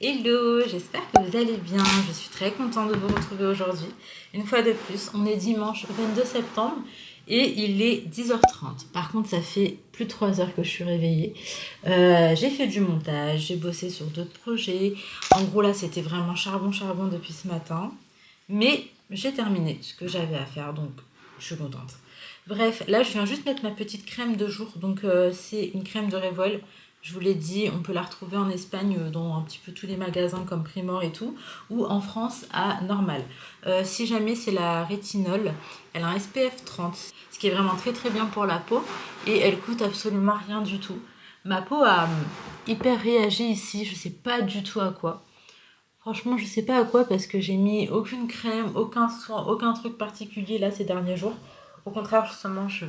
Hello, j'espère que vous allez bien. Je suis très contente de vous retrouver aujourd'hui. Une fois de plus, on est dimanche 22 septembre et il est 10h30. Par contre, ça fait plus de 3 heures que je suis réveillée. J'ai fait du montage, j'ai bossé sur d'autres projets. En gros, là, c'était vraiment charbon depuis ce matin. Mais j'ai terminé ce que j'avais à faire, donc je suis contente. Bref, là, je viens juste mettre ma petite crème de jour. Donc, c'est une crème de Revol. Je vous l'ai dit, on peut la retrouver en Espagne dans un petit peu tous les magasins comme Primor et tout, ou en France à Normal. Si jamais c'est la rétinol, elle a un SPF 30, ce qui est vraiment très bien pour la peau, et elle coûte absolument rien du tout. Ma peau a hyper réagi ici, je sais pas du tout à quoi. Franchement, je sais pas à quoi parce que j'ai mis aucune crème, aucun soin, aucun truc particulier là ces derniers jours. Au contraire, justement, je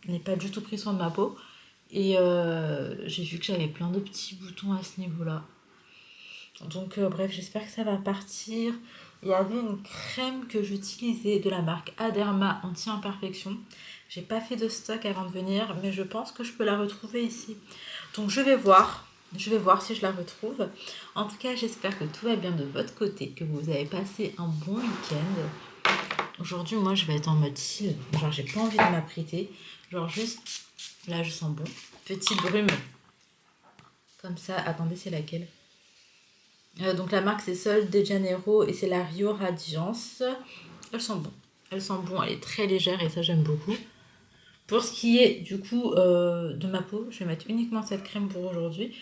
n'ai pas du tout pris soin de ma peau. Et j'ai vu que j'avais plein de petits boutons à ce niveau-là. Donc bref, j'espère que ça va partir. Il y avait une crème que j'utilisais de la marque Aderma Anti-Imperfection. J'ai pas fait de stock avant de venir, mais je pense que je peux la retrouver ici. Donc je vais voir. Je vais voir si je la retrouve. En tout cas, j'espère que tout va bien de votre côté, que vous avez passé un bon week-end. Aujourd'hui, moi, je vais être en mode chill. Genre, j'ai pas envie de m'apprêter. Genre, juste, là, je sens bon. Petite brume. Comme ça. Attendez, c'est laquelle? Donc, la marque, c'est Sol de Janeiro et c'est la Rio Radiance. Elles sont bon. Elles sont bon. Elle est très légère et ça, j'aime beaucoup. Pour ce qui est, du coup, de ma peau, je vais mettre uniquement cette crème pour aujourd'hui.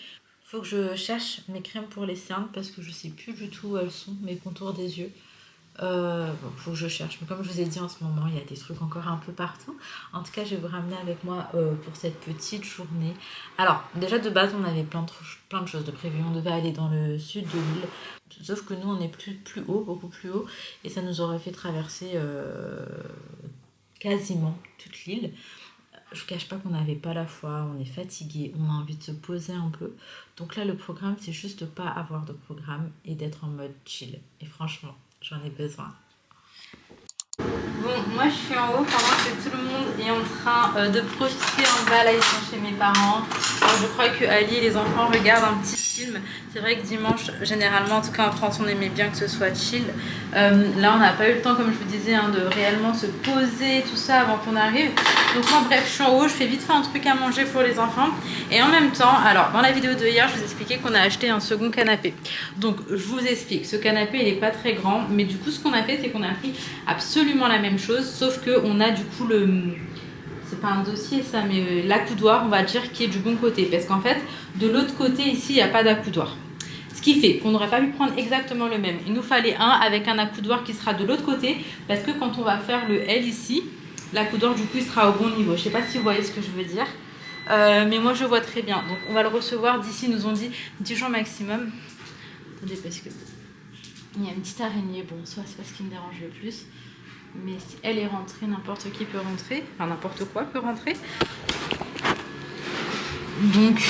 Faut que je cherche mes crèmes pour les cernes parce que je sais plus du tout où elles sont, mes contours des yeux. Bon, faut que je cherche, mais comme je vous ai dit en ce moment, il y a des trucs encore un peu partout. En tout cas, je vais vous ramener avec moi pour cette petite journée. Alors, déjà de base, on avait plein de choses de prévues. On devait aller dans le sud de l'île, sauf que nous, on est plus haut, beaucoup plus haut, et ça nous aurait fait traverser quasiment toute l'île. Je vous cache pas qu'on n'avait pas la foi, on est fatigué, on a envie de se poser un peu. Donc là, le programme, c'est juste de pas avoir de programme et d'être en mode chill. Et franchement, j'en ai besoin. Bon, moi je suis en haut pendant que tout le monde est en train de profiter en bas. Là, ils sont chez mes parents. Alors, je crois que Ali et les enfants regardent un petit film. C'est vrai que dimanche, généralement, en tout cas en France, on aimait bien que ce soit chill. Là, on n'a pas eu le temps, comme je vous disais, de réellement se poser, tout ça, avant qu'on arrive. Donc moi, bref, je suis en haut, je fais vite fait un truc à manger pour les enfants. Et en même temps, alors, dans la vidéo de hier, je vous expliquais qu'on a acheté un second canapé. Donc, je vous explique, ce canapé, il n'est pas très grand. Mais du coup, ce qu'on a fait, c'est qu'on a pris absolument la même chose. Sauf qu'on a du coup c'est pas un dossier ça, mais l'accoudoir, on va dire, qui est du bon côté. Parce qu'en fait, de l'autre côté, ici, il n'y a pas d'accoudoir. Ce qui fait qu'on n'aurait pas pu prendre exactement le même. Il nous fallait un avec un accoudoir qui sera de l'autre côté. Parce que quand on va faire le L ici, l'accoudoir, du coup, il sera au bon niveau. Je sais pas si vous voyez ce que je veux dire. Mais moi, je vois très bien. Donc, on va le recevoir d'ici, nous ont dit 10 jours maximum. Attendez, parce que il y a une petite araignée. Bon, ça, c'est pas ce qui me dérange le plus. Mais si elle est rentrée, n'importe qui peut rentrer. Enfin, n'importe quoi peut rentrer. Donc,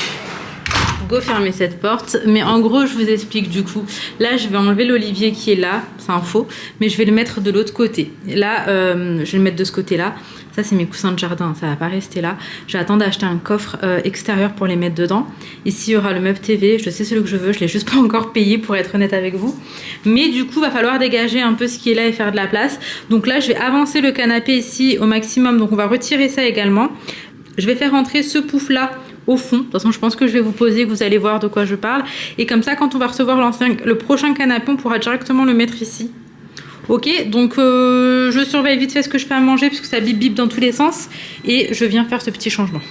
go fermer cette porte. Mais en gros, je vous explique du coup. Là, je vais enlever l'olivier qui est là. C'est un faux. Mais je vais le mettre de l'autre côté. Là, je vais le mettre de ce côté-là. Ça, c'est mes coussins de jardin. Ça va pas rester là. J'attends d'acheter un coffre extérieur pour les mettre dedans. Ici, il y aura le meuble TV. Je sais celui que je veux. Je l'ai juste pas encore payé pour être honnête avec vous. Mais du coup, il va falloir dégager un peu ce qui est là et faire de la place. Donc là, je vais avancer le canapé ici au maximum. Donc, on va retirer ça également. Je vais faire rentrer ce pouf-là au fond. De toute façon, je pense que je vais vous poser, que vous allez voir de quoi je parle. Et comme ça, quand on va recevoir le prochain canapé, on pourra directement le mettre ici. Ok, donc je surveille vite fait ce que je fais à manger puisque ça bip bip dans tous les sens. Et je viens faire ce petit changement.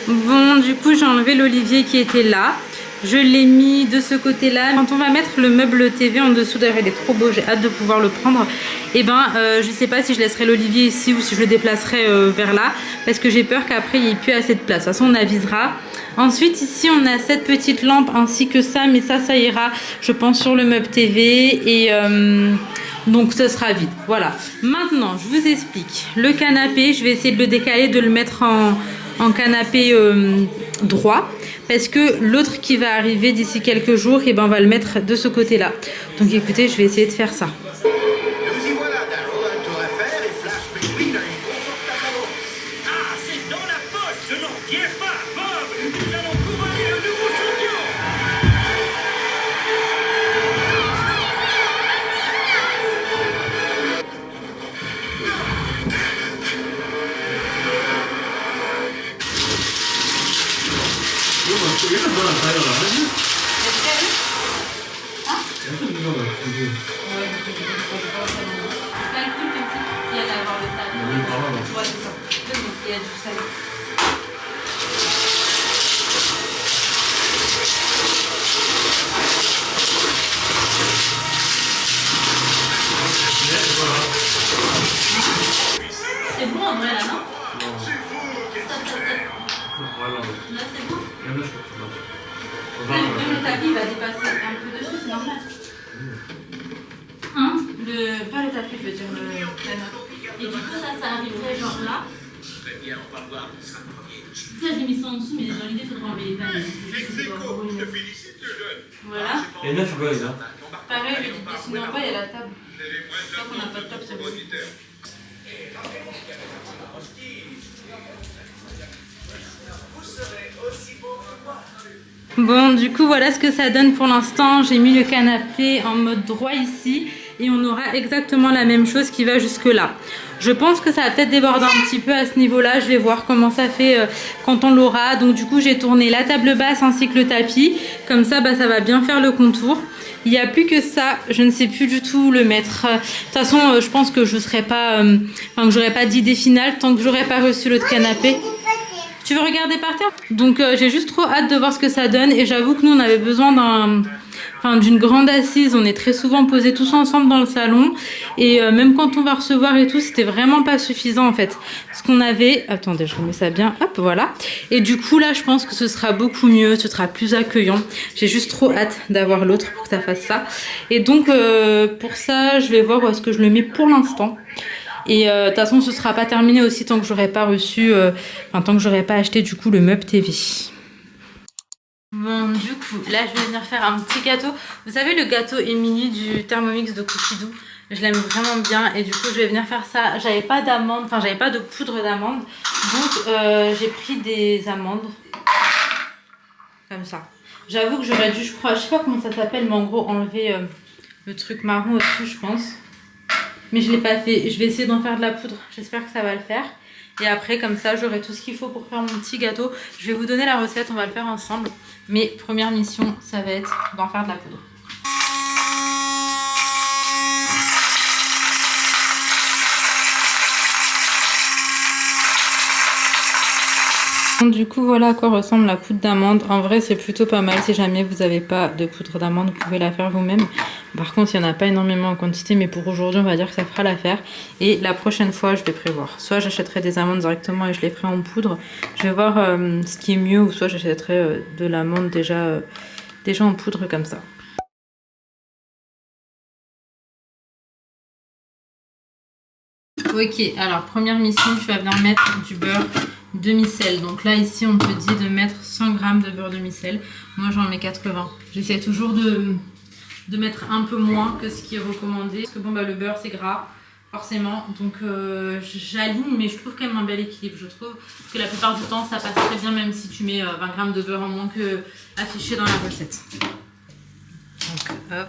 Bon, du coup, j'ai enlevé l'olivier qui était là. Je l'ai mis de ce côté-là. Quand on va mettre le meuble TV en dessous, d'ailleurs, il est trop beau. J'ai hâte de pouvoir le prendre. Et ben, je sais pas si je laisserai l'olivier ici ou si je le déplacerai vers là. Parce que j'ai peur qu'après, il n'y ait plus assez de place. De toute façon, on avisera. Ensuite, ici, on a cette petite lampe ainsi que ça. Mais ça ira, je pense, sur le meuble TV. Et... donc ce sera vide, voilà. Maintenant je vous explique. Le canapé, je vais essayer de le décaler, de le mettre en canapé droit. Parce que l'autre qui va arriver d'ici quelques jours, et ben, on va le mettre de ce côté-là. Donc écoutez, je vais essayer de faire ça. Nous y voilà, Darrow, un tour à faire et Flash Pétri dans une confortable avance. Ah, c'est dans la poche, je n'en reviens pas, Bob. Nous allons couronner le nouveau champion. C'est bon en vrai là, non? C'est vous, qu'est-ce Là c'est bon. Même le tapis va dépasser un peu dessus, c'est normal. Hein? Pas le tapis, je veux dire le canapé. Et du coup ça arriverait genre là. Très bien, on va voir qui sera le premier. Ça j'ai mis ça en dessous, mais dans l'idée il faudra enlever les panneaux. Ex-aequo, je te félicite, le jeune. Voilà. Et là, tu vois, là. Pareil, je dis sinon en bas il y a la table. Je crois qu'on n'a pas de table, c'est bon. Bon, du coup, voilà ce que ça donne pour l'instant. J'ai mis le canapé en mode droit ici et on aura exactement la même chose qui va jusque là. Je pense que ça va peut-être déborder un petit peu à ce niveau-là. Je vais voir comment ça fait quand on l'aura. Donc du coup, j'ai tourné la table basse ainsi que le tapis. Comme ça, bah, ça va bien faire le contour. Il n'y a plus que ça. Je ne sais plus du tout où le mettre. De toute façon, je pense que je serai pas, que j'aurai pas d'idée finale tant que j'aurai pas reçu l'autre canapé. Tu veux regarder par terre? Donc j'ai juste trop hâte de voir ce que ça donne et j'avoue que nous on avait besoin d'une grande assise. On est très souvent posés tous ensemble dans le salon et même quand on va recevoir et tout, c'était vraiment pas suffisant en fait. Ce qu'on avait, attendez, je remets ça bien, hop, voilà. Et du coup là, je pense que ce sera beaucoup mieux, ce sera plus accueillant. J'ai juste trop hâte d'avoir l'autre pour que ça fasse ça. Et donc pour ça, je vais voir où est-ce que je le mets pour l'instant. Et de toute façon, ce sera pas terminé aussi tant que j'aurai pas reçu, tant que j'aurai pas acheté du coup le meuble TV. Bon, du coup, là je vais venir faire un petit gâteau. Vous savez le gâteau Emily du Thermomix de Cookie Doux? Je l'aime vraiment bien et du coup je vais venir faire ça. J'avais pas d'amandes, j'avais pas de poudre d'amande. Donc j'ai pris des amandes. Comme ça. J'avoue que j'aurais dû, je crois, je sais pas comment ça s'appelle, mais en gros enlever le truc marron au-dessus, je pense. Mais je l'ai pas fait. Je vais essayer d'en faire de la poudre. J'espère que ça va le faire. Et après, comme ça, j'aurai tout ce qu'il faut pour faire mon petit gâteau. Je vais vous donner la recette. On va le faire ensemble. Mais première mission, ça va être d'en faire de la poudre. Du coup, voilà à quoi ressemble la poudre d'amande. En vrai, c'est plutôt pas mal. Si jamais vous n'avez pas de poudre d'amande, vous pouvez la faire vous-même. Par contre, il n'y en a pas énormément en quantité, mais pour aujourd'hui, on va dire que ça fera l'affaire. Et la prochaine fois, je vais prévoir. Soit j'achèterai des amandes directement et je les ferai en poudre. Je vais voir ce qui est mieux, ou soit j'achèterai de l'amande déjà en poudre comme ça. Ok, alors première mission, tu vas venir mettre du beurre demi-sel. Donc là, ici, on te dit de mettre 100 g de beurre demi-sel. Moi, j'en mets 80. J'essaie toujours de mettre un peu moins que ce qui est recommandé. Parce que bon, bah, le beurre, c'est gras, forcément. Donc, j'aligne, mais je trouve quand même un bel équilibre. Je trouve que la plupart du temps, ça passe très bien, même si tu mets 20 g de beurre en moins que affiché dans la recette. Donc, hop.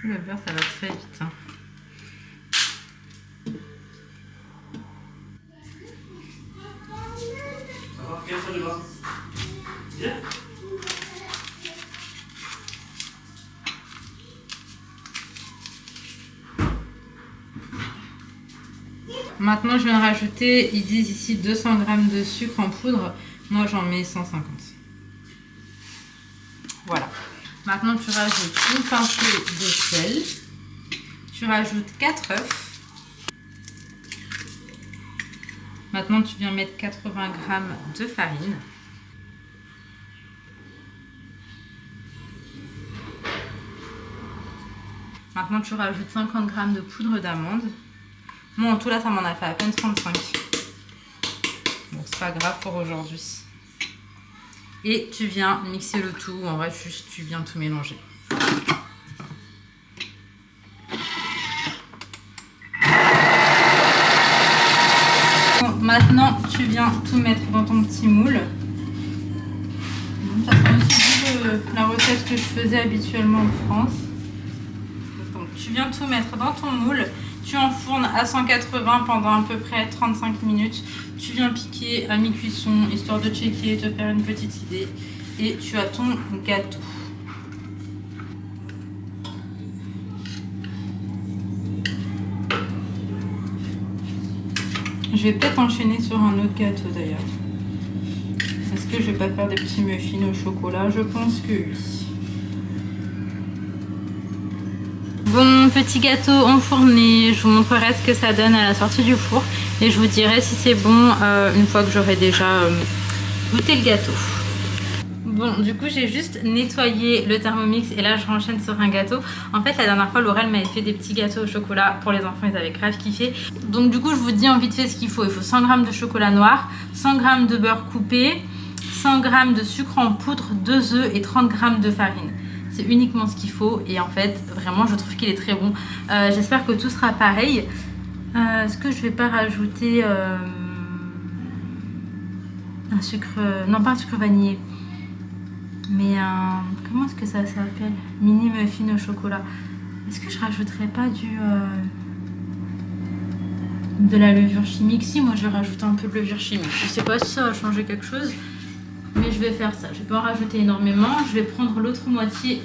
Le beurre, ça va très vite. Hein. Maintenant, je viens rajouter, ils disent ici 200 g de sucre en poudre. Moi, j'en mets 150. Voilà. Maintenant, tu rajoutes une pincée de sel. Tu rajoutes 4 œufs. Maintenant, tu viens mettre 80 g de farine. Maintenant, tu rajoutes 50 g de poudre d'amande. Moi, en tout, là, ça m'en a fait à peine 35. Bon, c'est pas grave pour aujourd'hui. Et tu viens mixer le tout. En vrai, juste, tu viens tout mélanger. Bon, maintenant, tu viens tout mettre dans ton petit moule. Ça sera aussi la recette que je faisais habituellement en France. Donc, tu viens tout mettre dans ton moule. Tu enfournes à 180 pendant à peu près 35 minutes. Tu viens piquer à mi-cuisson, histoire de checker, te faire une petite idée. Et tu as ton gâteau. Je vais peut-être enchaîner sur un autre gâteau d'ailleurs. Est-ce que je vais pas faire des petits muffins au chocolat? Je pense que oui. Bon, petit gâteau enfourné, je vous montrerai ce que ça donne à la sortie du four et je vous dirai si c'est bon une fois que j'aurai déjà goûté le gâteau. Bon, du coup, j'ai juste nettoyé le Thermomix et là, je renchaîne sur un gâteau. En fait, la dernière fois, Laurel m'avait fait des petits gâteaux au chocolat pour les enfants, ils avaient grave kiffé. Donc, du coup, je vous dis en vite fait ce qu'il faut. Il faut 100 g de chocolat noir, 100 g de beurre coupé, 100 g de sucre en poudre, 2 œufs et 30 g de farine. C'est uniquement ce qu'il faut et en fait, vraiment, je trouve qu'il est très bon. J'espère que tout sera pareil. Est-ce que je vais pas rajouter un sucre... non, pas un sucre vanillé. Mais comment est-ce que ça s'appelle? Mini muffin au chocolat. Est-ce que je rajouterais pas de la levure chimique? Si, moi je vais rajouter un peu de levure chimique. Je sais pas si ça va changer quelque chose, mais je vais faire ça. Je vais pas en rajouter énormément. Je vais prendre l'autre moitié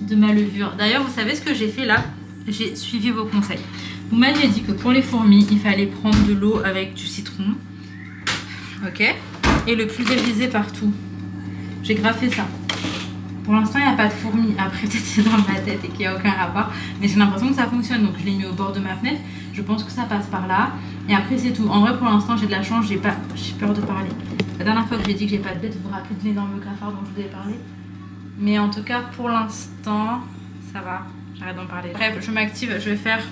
de ma levure. D'ailleurs, vous savez ce que j'ai fait là? J'ai suivi vos conseils. Vous m'aviez dit que pour les fourmis, il fallait prendre de l'eau avec du citron. Ok? Et le pulvériser partout. J'ai grave fait ça. Pour l'instant, il n'y a pas de fourmis. Après, peut-être c'est dans ma tête et qu'il n'y a aucun rapport. Mais j'ai l'impression que ça fonctionne. Donc, je l'ai mis au bord de ma fenêtre. Je pense que ça passe par là. Et après, c'est tout. En vrai, pour l'instant, j'ai de la chance. J'ai peur de parler. La dernière fois que j'ai dit que j'ai pas de bête, vous vous rappelez de l'énorme cafard dont je vous avais parlé? Mais en tout cas, pour l'instant, ça va. J'arrête d'en parler. Bref, je m'active. Je vais faire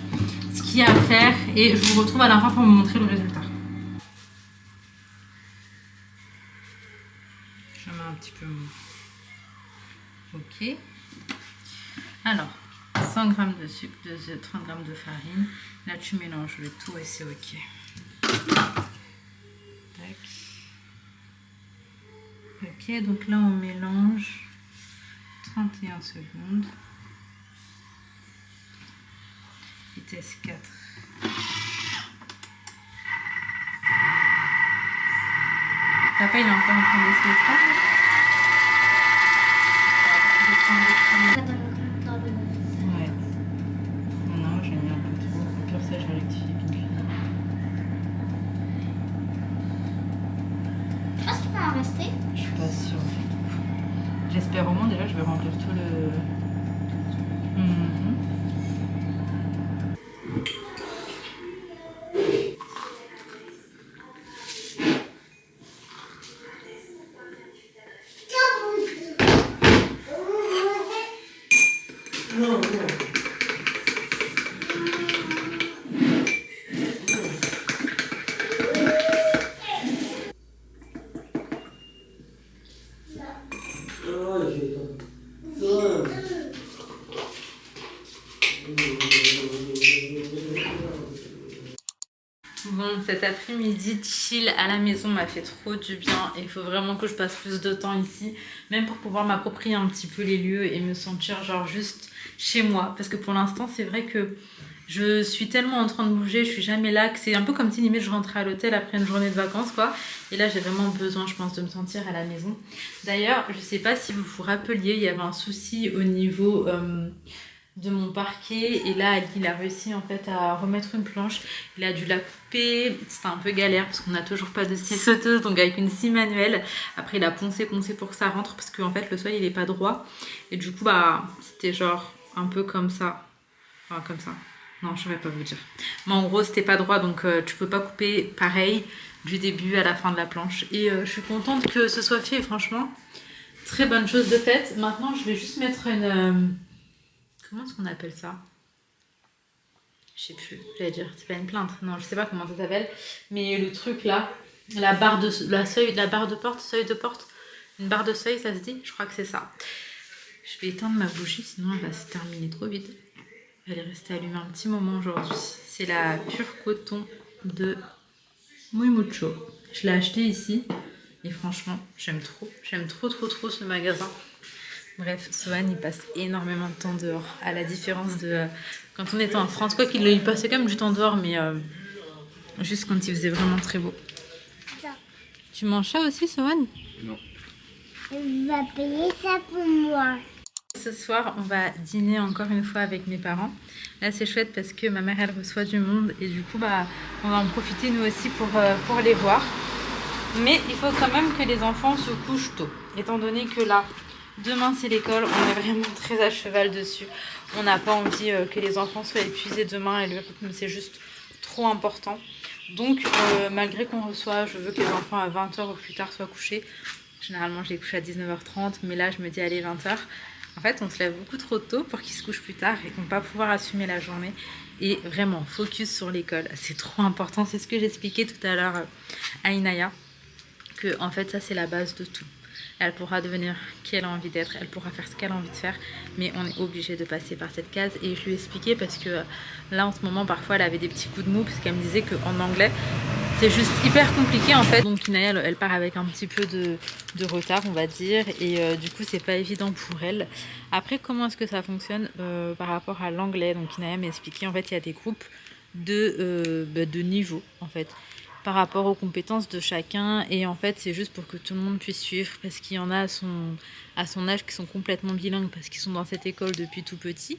ce qu'il y a à faire. Et je vous retrouve à la fin pour vous montrer le résultat. Je mets un petit peu mon... Ok. Alors, 100 g de sucre, 2 œufs, 30 g de farine. Là, tu mélanges le tout et c'est ok. Tac. Ok, donc là, on mélange 31 secondes. Vitesse 4. Papa, il est encore en train d'essayer de faire. Ouais. Non, j'ai mis un peu trop. Au pire, ça, je vais rectifier tout de suite. Tu penses qu'il va en rester? Je suis pas sûre. J'espère au moins déjà, je vais remplir tout le... Bon, cet après-midi chill à la maison m'a fait trop du bien et il faut vraiment que je passe plus de temps ici, même pour pouvoir m'approprier un petit peu les lieux et me sentir genre juste chez moi. Parce que pour l'instant, c'est vrai que je suis tellement en train de bouger, je suis jamais là, que c'est un peu comme si limite je rentrais à l'hôtel après une journée de vacances quoi. Et là, j'ai vraiment besoin, je pense, de me sentir à la maison. D'ailleurs, je sais pas si vous vous rappeliez, il y avait un souci au niveau... de mon parquet et là il a réussi en fait à remettre une planche, il a dû la couper, c'était un peu galère parce qu'on n'a toujours pas de scie sauteuse, donc avec une scie manuelle, après il a poncé pour que ça rentre parce qu'en fait le sol il est pas droit et du coup bah c'était genre un peu comme ça, enfin comme ça, non je saurais pas vous dire, mais en gros c'était pas droit donc tu peux pas couper pareil du début à la fin de la planche et je suis contente que ce soit fait, franchement très bonne chose de faite. Maintenant je vais juste mettre une Comment est-ce qu'on appelle ça? Je sais plus, j'allais dire, c'est pas une plainte. Non, je sais pas comment ça s'appelle. Mais le truc là, la barre de porte, seuil de porte. Une barre de seuil, ça se dit? Je crois que c'est ça. Je vais éteindre ma bougie, sinon elle va se terminer trop vite. Elle est restée allumée un petit moment aujourd'hui. C'est la pure coton de Muy Mucho. Je l'ai acheté ici. Et franchement, j'aime trop. J'aime trop ce magasin. Bref, Sohan, il passe énormément de temps dehors. À la différence de quand on était en France. Quoi qu'il passait quand même du temps dehors, mais juste quand il faisait vraiment très beau. Tu manges ça aussi, Sohan? Non. Il va payer ça pour moi. Ce soir, on va dîner encore une fois avec mes parents. Là, c'est chouette parce que ma mère, elle reçoit du monde. Et du coup, on va en profiter nous aussi pour les voir. Mais il faut quand même que les enfants se couchent tôt. Étant donné que là, demain, c'est l'école. On est vraiment très à cheval dessus. On n'a pas envie que les enfants soient épuisés demain. Et le rythme, c'est juste trop important. Donc, malgré qu'on reçoit, je veux que les enfants à 20h ou plus tard soient couchés. Généralement, je les couche à 19h30. Mais là, je me dis, allez, 20h. En fait, on se lève beaucoup trop tôt pour qu'ils se couchent plus tard et qu'on ne va pas pouvoir assumer la journée. Et vraiment, focus sur l'école. C'est trop important. C'est ce que j'expliquais tout à l'heure à Inaya. Que, en fait, ça, c'est la base de tout. Elle pourra devenir qui elle a envie d'être. Elle pourra faire ce qu'elle a envie de faire. Mais on est obligé de passer par cette case. Et je lui ai expliqué parce que là, en ce moment, parfois, elle avait des petits coups de mou. Parce qu'elle me disait qu'en anglais, c'est juste hyper compliqué en fait. Donc Inaya, elle part avec un petit peu de retard, on va dire. Et du coup, c'est pas évident pour elle. Après, comment est-ce que ça fonctionne par rapport à l'anglais? Donc Inaya m'a expliqué, en fait, il y a des groupes de niveau, en fait, par rapport aux compétences de chacun. Et en fait, c'est juste pour que tout le monde puisse suivre. Parce qu'il y en a à son âge qui sont complètement bilingues parce qu'ils sont dans cette école depuis tout petit.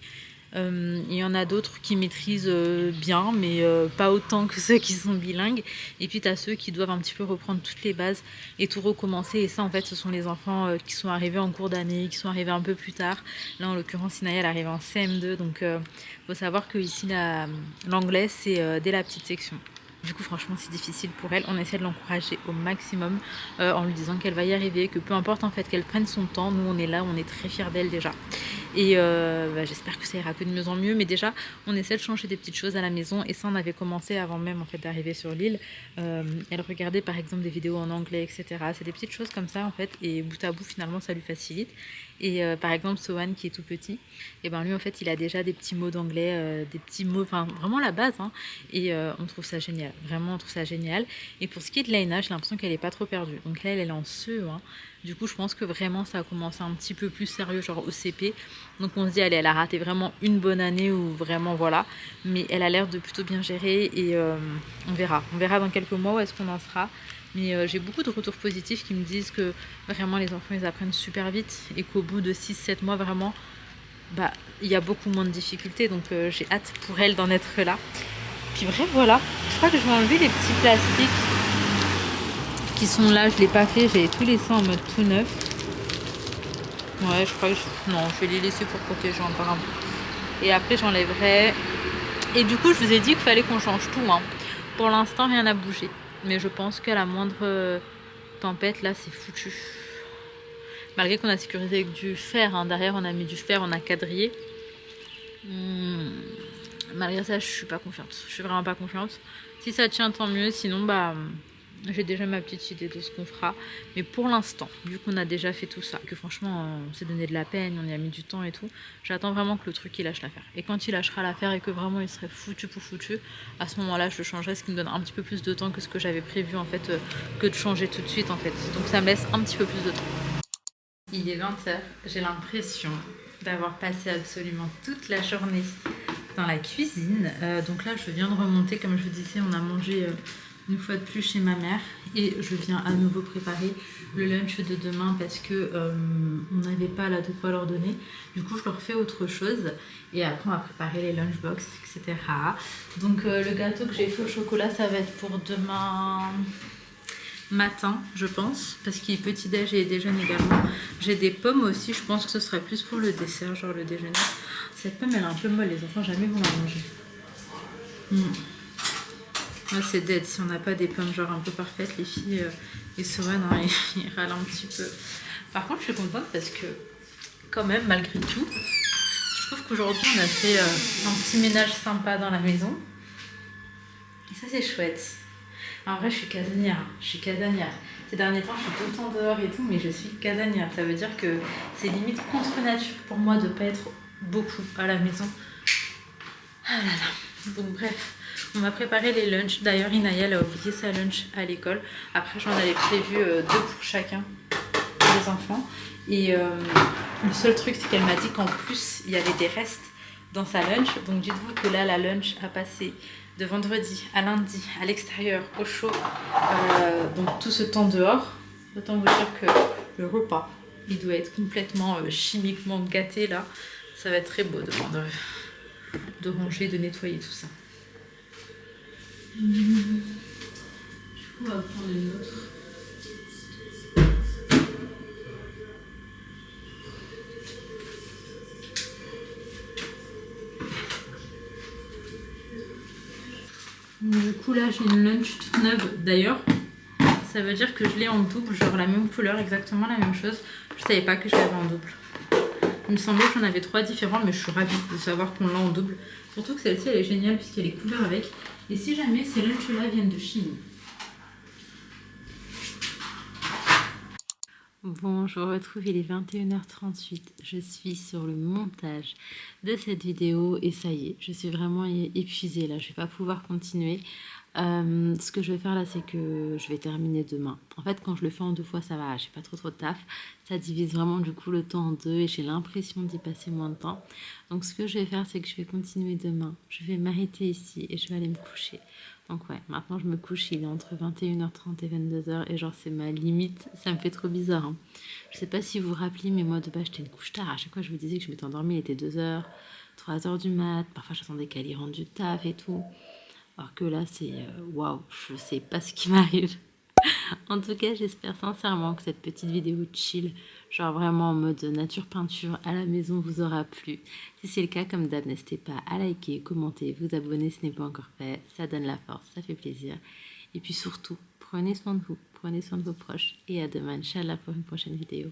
Il y en a d'autres qui maîtrisent bien, mais pas autant que ceux qui sont bilingues. Et puis tu as ceux qui doivent un petit peu reprendre toutes les bases et tout recommencer. Et ça, en fait, ce sont les enfants qui sont arrivés en cours d'année, qui sont arrivés un peu plus tard. Là, en l'occurrence, Inaya, elle arrive en CM2. Donc, faut savoir que ici, l'anglais, c'est dès la petite section. Du coup, franchement, c'est difficile pour elle. On essaie de l'encourager au maximum en lui disant qu'elle va y arriver, que peu importe en fait qu'elle prenne son temps. Nous, on est là, on est très fiers d'elle déjà. Et j'espère que ça ira que de mieux en mieux. Mais déjà, on essaie de changer des petites choses à la maison. Et ça, on avait commencé avant même en fait d'arriver sur l'île. Elle regardait par exemple des vidéos en anglais, etc. C'est des petites choses comme ça en fait. Et bout à bout, finalement, ça lui facilite. Et par exemple, Sohan qui est tout petit, et ben lui en fait il a déjà des petits mots d'anglais, des petits mots, enfin vraiment la base. Hein, et on trouve ça génial, vraiment on trouve ça génial. Et pour ce qui est de Laina, j'ai l'impression qu'elle est pas trop perdue. Donc là elle est en CE1. Du coup je pense que vraiment ça a commencé un petit peu plus sérieux, genre au CP. Donc on se dit allez, elle a raté vraiment une bonne année ou vraiment voilà. Mais elle a l'air de plutôt bien gérer et on verra dans quelques mois où est-ce qu'on en sera. Mais j'ai beaucoup de retours positifs qui me disent que vraiment les enfants ils apprennent super vite et qu'au bout de 6-7 mois vraiment il y a beaucoup moins de difficultés. Donc j'ai hâte pour elle d'en être là. Puis bref voilà, je crois que je vais enlever les petits plastiques qui sont là, je ne l'ai pas fait, j'ai tout laissé en mode tout neuf. Ouais, je crois que non, je vais les laisser pour protéger encore un peu. Et après j'enlèverai. Et du coup je vous ai dit qu'il fallait qu'on change tout. Hein. Pour l'instant rien n'a bougé. Mais je pense qu'à la moindre tempête, là, c'est foutu. Malgré qu'on a sécurisé avec du fer. Hein. Derrière, on a mis du fer, on a quadrillé. Malgré ça, je suis pas confiante. Je suis vraiment pas confiante. Si ça tient, tant mieux. Sinon, j'ai déjà ma petite idée de ce qu'on fera. Mais pour l'instant, vu qu'on a déjà fait tout ça, que franchement, on s'est donné de la peine, on y a mis du temps et tout, j'attends vraiment que le truc, il lâche l'affaire. Et quand il lâchera l'affaire et que vraiment il serait foutu pour foutu, à ce moment-là, je le changerai, ce qui me donne un petit peu plus de temps que ce que j'avais prévu, en fait, que de changer tout de suite, en fait. Donc ça me laisse un petit peu plus de temps. Il est 20h, j'ai l'impression d'avoir passé absolument toute la journée dans la cuisine. Donc là, je viens de remonter, comme je vous disais, on a mangé... une fois de plus chez ma mère et je viens à nouveau préparer le lunch de demain parce que on n'avait pas là de quoi leur donner. Du coup je leur fais autre chose et après on va préparer les lunchbox, etc. Donc le gâteau que j'ai fait au chocolat, ça va être pour demain matin je pense, parce qu'il est petit déj et déjeuner également. J'ai des pommes aussi, je pense que ce serait plus pour le dessert, genre le déjeuner. Cette pomme elle est un peu molle, les enfants jamais vont la manger. Ouais, c'est dead si on n'a pas des pommes genre un peu parfaites, les filles. Et Sohan, il râle un petit peu. Par contre, je suis contente parce que, quand même, malgré tout, je Je trouve qu'aujourd'hui on a fait un petit ménage sympa dans la maison. Et ça c'est chouette. En vrai je suis casanière, Ces derniers temps je suis tout le temps dehors et tout, mais je suis casanière. Ça veut dire que c'est limite contre nature pour moi de pas être beaucoup à la maison. Ah là là. Donc bref, on m'a préparé les lunchs. D'ailleurs Inaya elle a oublié sa lunch à l'école. Après j'en avais prévu 2 pour chacun des enfants. Et le seul truc c'est qu'elle m'a dit qu'en plus il y avait des restes dans sa lunch. Donc dites-vous que là la lunch a passé de vendredi à lundi à l'extérieur au chaud. Donc tout ce temps dehors. Autant vous dire que le repas il doit être complètement chimiquement gâté là. Ça va être très beau de ranger, de nettoyer tout ça. Du coup on va prendre une autre. Du coup là j'ai une lunch toute neuve d'ailleurs. Ça veut dire que je l'ai en double, genre la même couleur, exactement la même chose. Je savais pas que je l'avais en double. Il me semblait que j'en avais 3 différents, mais je suis ravie de savoir qu'on l'a en double. Surtout que celle-ci elle est géniale puisqu'elle est couleur avec. Et si jamais ces lunchs là viennent de Chine. Bon, je vous retrouve, il est 21h38. Je suis sur le montage de cette vidéo et ça y est, je suis vraiment épuisée là, je vais pas pouvoir continuer. Ce que je vais faire là, c'est que je vais terminer demain. En fait, quand je le fais en 2 fois, ça va, j'ai pas trop de taf. Ça divise vraiment du coup le temps en 2 et j'ai l'impression d'y passer moins de temps. Donc ce que je vais faire, c'est que je vais continuer demain. Je vais m'arrêter ici et je vais aller me coucher. Donc ouais, maintenant je me couche, il est entre 21h30 et 22h et genre c'est ma limite, ça me fait trop bizarre. Hein. Je sais pas si vous vous rappelez, mais moi de base j'étais une couche tard. À chaque fois je vous disais que je m'étais endormie, il était 2h, 3h du mat. Parfois j'attendais qu'elle y rentre du taf et tout. Alors que là c'est waouh, je sais pas ce qui m'arrive. En tout cas, j'espère sincèrement que cette petite vidéo chill, genre vraiment en mode nature peinture à la maison, vous aura plu. Si c'est le cas, comme d'hab, n'hésitez pas à liker, commenter, vous abonner si ce n'est pas encore fait. Ça donne la force, ça fait plaisir. Et puis surtout, prenez soin de vous, prenez soin de vos proches. Et à demain, Inch'Allah, pour une prochaine vidéo.